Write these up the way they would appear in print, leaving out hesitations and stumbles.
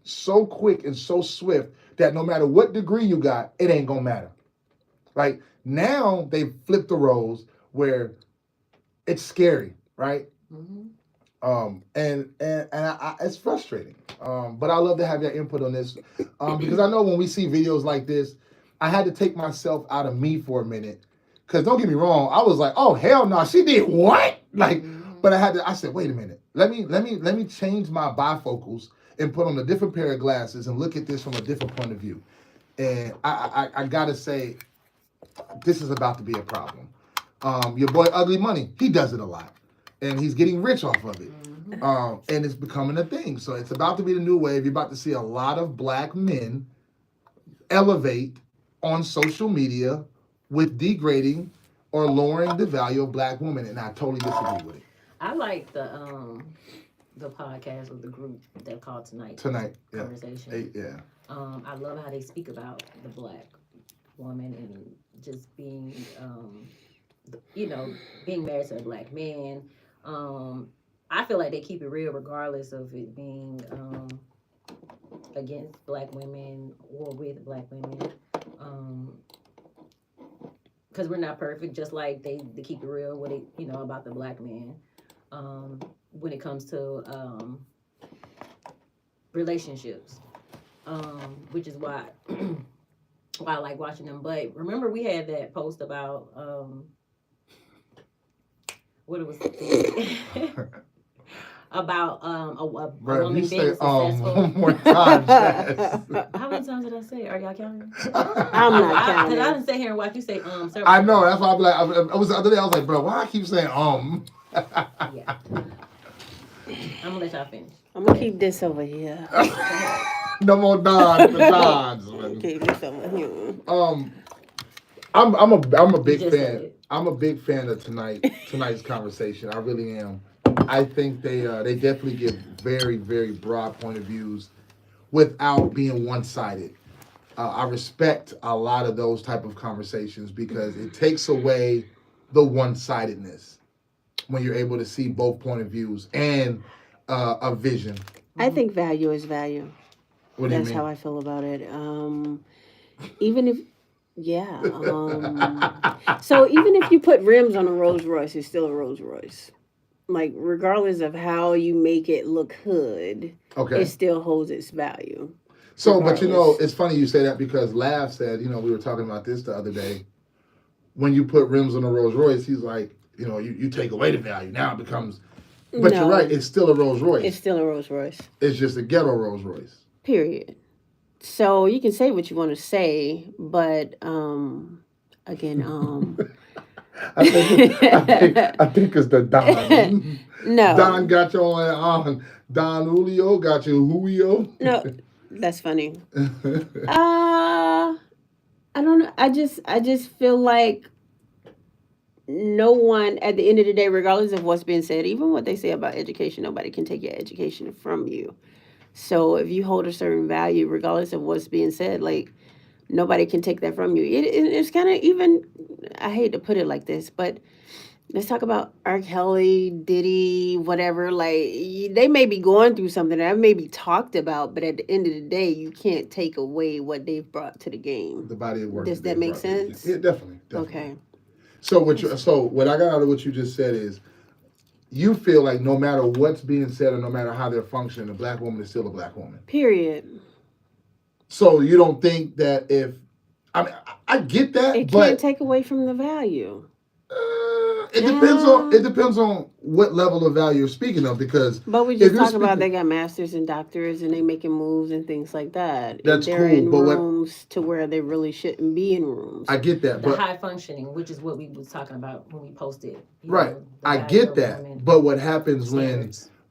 so quick and so swift that no matter what degree you got, it ain't gonna matter. Like now they've flipped the roles where it's scary, right? Mm-hmm. It's frustrating. But I love to have your input on this because I know when we see videos like this, I had to take myself out of me for a minute. Because don't get me wrong, I was like, oh hell no, she did what? Like, but I said, wait a minute, let me change my bifocals and put on a different pair of glasses and look at this from a different point of view. And I gotta say, this is about to be a problem. Your boy Ugly Money, he does it a lot. And he's getting rich off of it. And it's becoming a thing. So it's about to be the new wave. You're about to see a lot of black men elevate on social media with degrading or lowering the value of black women. And I totally disagree with it. I like the podcast with the group that called Tonight, Conversation. Yeah. I love how they speak about the black woman and just being, being married to a black man. I feel like they keep it real regardless of it being against black women or with black women. Because we're not perfect, just like they keep it real with it, about the black man. When it comes to relationships, which is why I like watching them. But remember, we had that post about what it was about a woman being successful. One more time, How many times did I say it? Are y'all counting? I'm not counting. Because I didn't sit here and watch you say I know, that's why I'm like, I was the other day, I was like, bro, why I keep saying Yeah. I'm gonna let y'all finish. I'm gonna keep this over here. No more Dons. Keep this over here. I'm a big fan. I'm a big fan of tonight's conversation. I really am. I think they definitely give very, very broad point of views without being one-sided. I respect a lot of those type of conversations because it takes away the one-sidedness when you're able to see both point of views and a vision. I think value is value. What do you mean? That's how I feel about it. Even if, so even if you put rims on a Rolls Royce, it's still a Rolls Royce. Like, regardless of how you make it look hood, it still holds its value. So, but it's funny you say that because Lav said, we were talking about this the other day. When you put rims on a Rolls Royce, he's like, you take away the value. Now it becomes, but you're right, it's still a Rolls Royce. It's still a Rolls Royce. It's just a ghetto Rolls Royce. Period. So you can say what you want to say, but again, I think it's the Don. No. Don got you on. Don Julio got you Julio. No, that's funny. I don't know. I just feel like no one, at the end of the day, regardless of what's being said, even what they say about education, nobody can take your education from you. So if you hold a certain value, regardless of what's being said, like, nobody can take that from you. It's kind of even, I hate to put it like this, but let's talk about R. Kelly, Diddy, whatever. Like, they may be going through something that may be talked about, but at the end of the day, you can't take away what they've brought to the game. The body of work. Does that make sense? Yeah, definitely. Okay. So what I got out of what you just said is, you feel like no matter what's being said or no matter how they're functioning, a black woman is still a black woman. Period. So you don't think that I get that, it can't take away from the value. It depends on what level of value you're speaking of, because but we just talk about they got masters and doctors and they making moves and things like that. That's they're cool, in but rooms to where they really shouldn't be in rooms. I get that, the high functioning, which is what we was talking about when we posted. Right, I get that, but what happens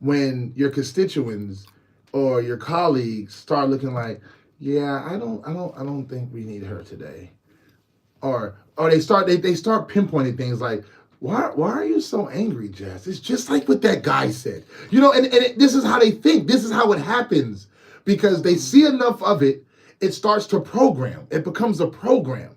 when your constituents or your colleagues start looking like, yeah, I don't think we need her today, or they start pinpointing things like, why are you so angry, Jess? It's just like what that guy said, and this is how they think. This is how it happens, because they see enough of it. It starts to program. It becomes a program,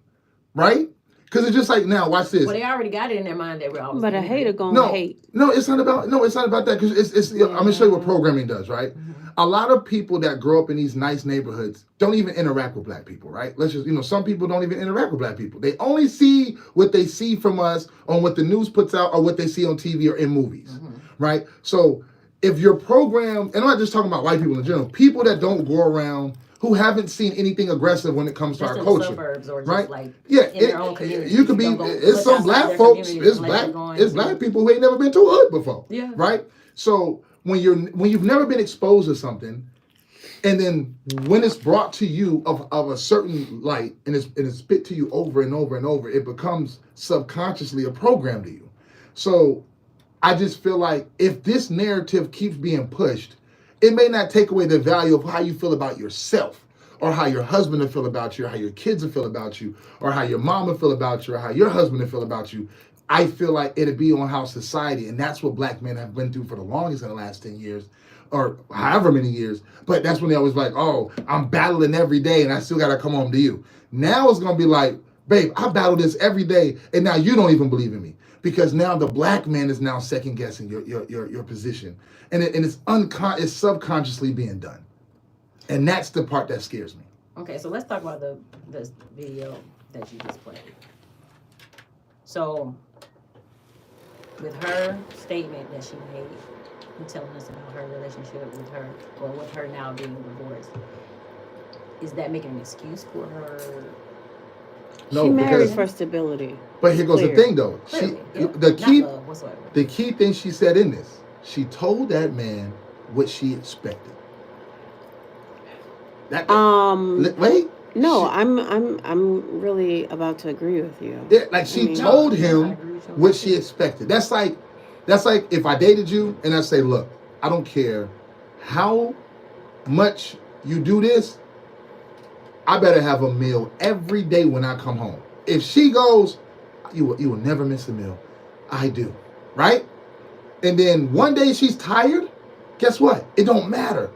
right? Because it's just like, now, watch this. Well, they already got it in their mind that we're always But a hater gonna No, hate. no, it's not about that. Because it's I'm gonna show you what programming does, right? A lot of people that grow up in these nice neighborhoods don't even interact with black people, right? Let's just, some people don't even interact with black people. They only see what they see from us on what the news puts out or what they see on TV or in movies, right? So if you're programmed, and I'm not just talking about white people in general, people that don't go around, who haven't seen anything aggressive when it comes to just our in culture, the suburbs or just right? like Yeah, in their own community. you could be. It's some black folks. It's black people who ain't never been to a hood before. Yeah. Right. So when you've never been exposed to something, and then when it's brought to you of a certain light, and it's spit to you over and over and over, it becomes subconsciously a program to you. So I just feel like if this narrative keeps being pushed, it may not take away the value of how you feel about yourself, or how your husband will feel about you, or how your kids will feel about you, or how your mom will feel about you, or how your husband will feel about you. I feel like it'll be on how society, and that's what black men have been through for the longest in the last 10 years, or however many years. But that's when they always like, oh, I'm battling every day and I still gotta come home to you. Now it's gonna be like, babe, I battle this every day, and now you don't even believe in me. Because now the black man is now second guessing your position. And it's subconsciously being done. And that's the part that scares me. Okay, so let's talk about this video that you just played. So, with her statement that she made, and telling us about her relationship with her, or with her now being divorced, is that making an excuse for her? No, she married because for stability. But here goes the thing, though. Clearly, The key thing she said in this, she told that man what she expected. Wait. No, I'm really about to agree with you. Yeah, like she told him what she expected. That's like if I dated you and I say, look, I don't care how much you do this, I better have a meal every day when I come home. If she goes, you will never miss a meal. I do, right? And then one day she's tired, guess what? It don't matter.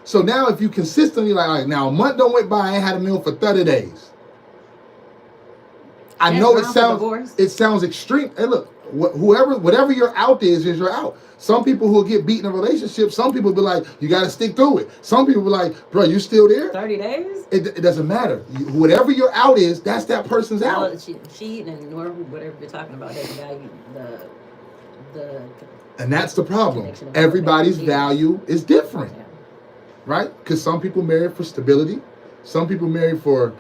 So now if you consistently like now a month don't went by, I ain't had a meal for 30 days. I know it sounds extreme. Hey, look, whatever your out is your out. Some people who will get beat in a relationship, some people be like, you got to stick through it. Some people be like, bro, you still there? 30 days? It doesn't matter. Whatever your out is, that's that person's out. Well, she and whatever you're talking about, doesn't value the. And that's the problem. Everybody's value is different. Yeah. Right? Because some people marry for stability. Some people marry for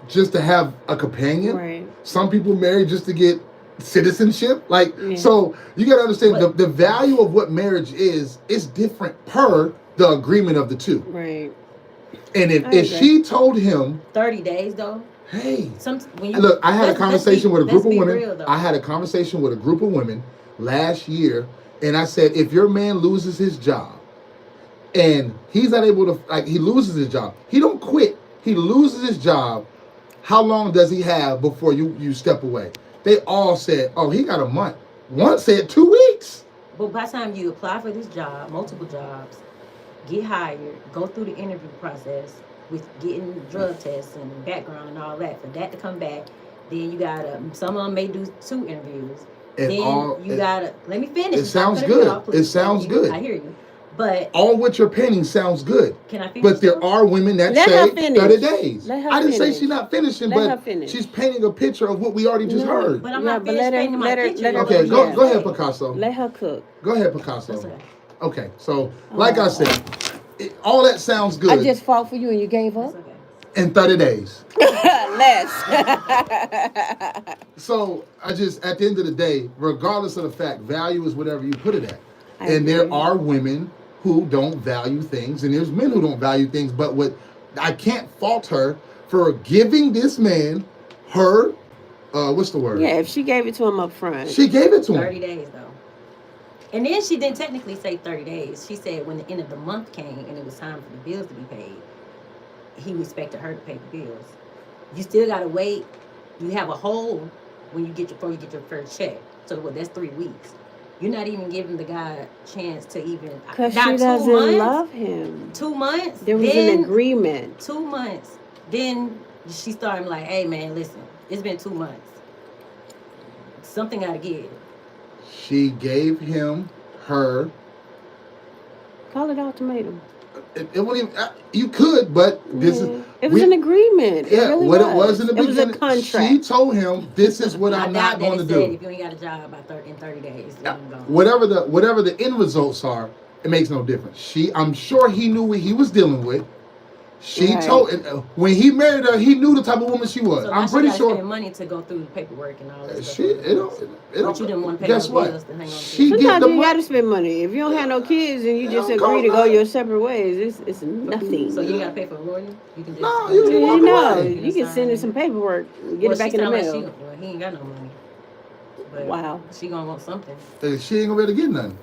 just to have a companion. Right. Some people marry just to get citizenship. So you got to understand the value of what marriage is different per the agreement of the two. Right. And if she told him 30 days though. Hey, look, I had a conversation with a group of women. I had a conversation with a group of women last year, and I said, if your man loses his job and he's not able to, he loses his job, he don't quit, he loses his job, how long does he have before you step away? They all said, oh, he got a month. One said 2 weeks. But by the time you apply for this job, multiple jobs, get hired, go through the interview process with getting drug tests and background and all that, for that to come back, then you gotta, some of them may do 2 interviews. Let me finish. It sounds good. It sounds good. I hear you. But all what you're painting sounds good. Can I finish? But there are women that say 30 days. I didn't say she's not finishing, but she's painting a picture of what we already just heard. But I'm not finished painting my picture. Okay, go ahead, Picasso. Let her cook. Go ahead, Picasso. Okay, so like I said, all that sounds good. I just fought for you and you gave up? Okay. In 30 days. Less. So I just, at the end of the day, regardless of the fact, value is whatever you put it at. And there are women who don't value things, and there's men who don't value things, but I can't fault her for giving this man her, what's the word? Yeah, if she gave it to him up front. She gave it to him. 30 days, though. And then she didn't technically say 30 days. She said when the end of the month came and it was time for the bills to be paid, he expected her to pay the bills. You still got to wait. You have a hole before you get your first check. So that's 3 weeks. You're not even giving the guy a chance to even... Because she doesn't love him. 2 months? There was an agreement. 2 months. Then she started like, hey, man, listen. It's been 2 months. Something gotta give. She gave him her. Call it ultimatum. It wouldn't even. You could, but this is. It was an agreement. It really what was. it was in the beginning. It was a contract. She told him, "This is what I'm not going to do." If you ain't got a job in 30 days, whatever the end results are, it makes no difference. I'm sure he knew what he was dealing with. She told when he married her, he knew the type of woman she was. So I'm pretty sure. Spend money to go through the paperwork and all that But stuff. you didn't want to pay guess no what? bills to hang on to. Sometimes you got to spend money. If you don't have no kids and you just agree to go your separate ways, it's nothing. So you got to pay for a lawyer? You can just you can send in some paperwork, get it back in the mail. Like he ain't got no money. But wow. She gonna want something. She ain't gonna be able to get nothing.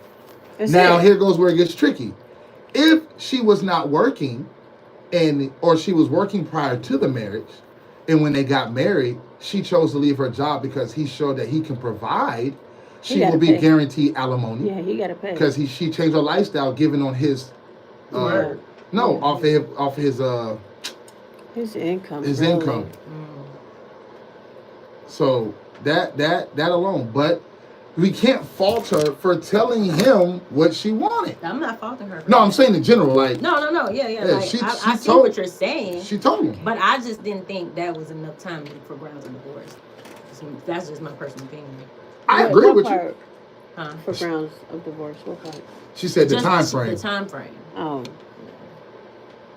That's here goes where it gets tricky. If she was not working, or she was working prior to the marriage, and when they got married, she chose to leave her job because he showed that he can provide. She will be guaranteed alimony. Yeah, he got to pay because she changed her lifestyle, given on his. Off his income. His income. So that alone, but we can't fault her for telling him what she wanted. I'm not faulting her. No, I'm saying in general, like. No. Yeah. Like, I see what you're saying. She told me. But I just didn't think that was enough time for grounds of divorce. That's just my personal opinion. I agree with you. For grounds of divorce, what part? She said the time frame. The time frame. Oh.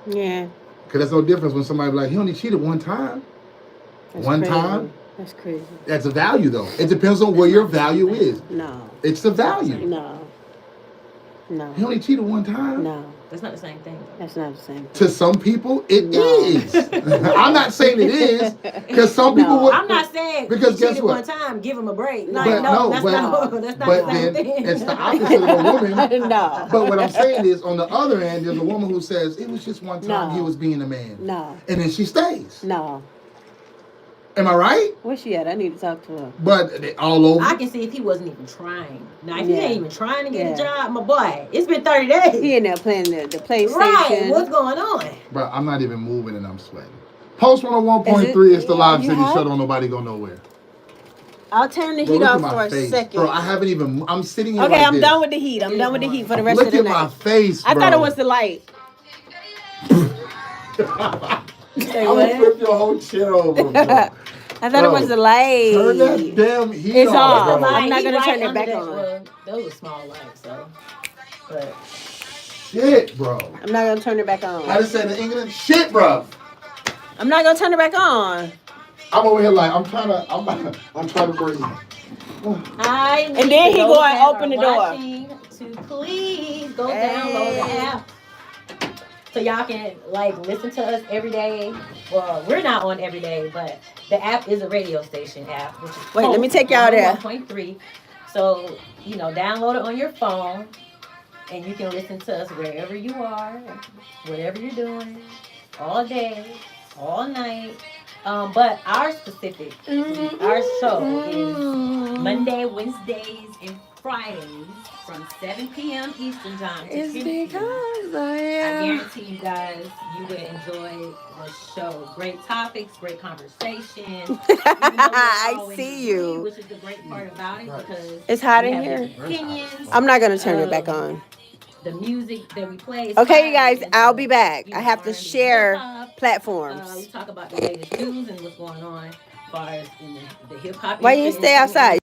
Yeah. Because there's no difference when somebody be like, he only cheated one time. That's one crazy. time. That's crazy. That's a value, though. It depends on where your value is. No. It's the value. No. He only cheated one time? No. That's not the same thing. That's not the same thing. To some people, it is. I'm not saying it is, because some people would. I'm not saying because guess what? One time, give him a break. That's not the same thing. It's the opposite of a woman. No. But what I'm saying is, on the other end, there's a woman who says it was just one time he was being a man. No. And then she stays. No. Am I right? Where's she at? I need to talk to her. But they all over. I can see if he wasn't even trying. Now, if he ain't even trying to get a job, my boy, it's been 30 days. He in there playing the PlayStation. Right, what's going on? Bro, I'm not even moving and I'm sweating. Post 101.3 is the live city show. Don't nobody go nowhere. I'll turn the heat off for a second. Bro, I haven't even. I'm sitting here. Okay, I'm done with the heat. I'm done with the heat for the rest of the night. Look at my face, bro. I thought it was the light. I'm gonna flip your whole chair over, bro. I thought it was the light. Turn that damn heat off. Bro. I'm not gonna turn it back on. Well, those are small lights, so. But. Shit, bro. I'm not gonna turn it back on. How to say in England? Shit, bro. I'm not gonna turn it back on. I'm over here like I'm trying to breathe. And then he go and open the door. To please go download the app. So y'all can listen to us every day. Well, we're not on every day, but the app is a radio station app, which is let me take y'all there. 1.3. So download it on your phone, and you can listen to us wherever you are, whatever you're doing, all day, all night. But our specific, our show is Monday, Wednesdays, and Fridays from 7 p.m. Eastern Time to 10 p.m. I guarantee you guys, you will enjoy the show. Great topics, great conversation. I see you. Which is the great part about it because it's hot in here. Opinions, I'm not gonna turn it back on. The music that we play. Okay, you guys, I'll be back. I have to share platforms. We talk about the latest news and what's going on as far as in the hip hop. Why you stay outside?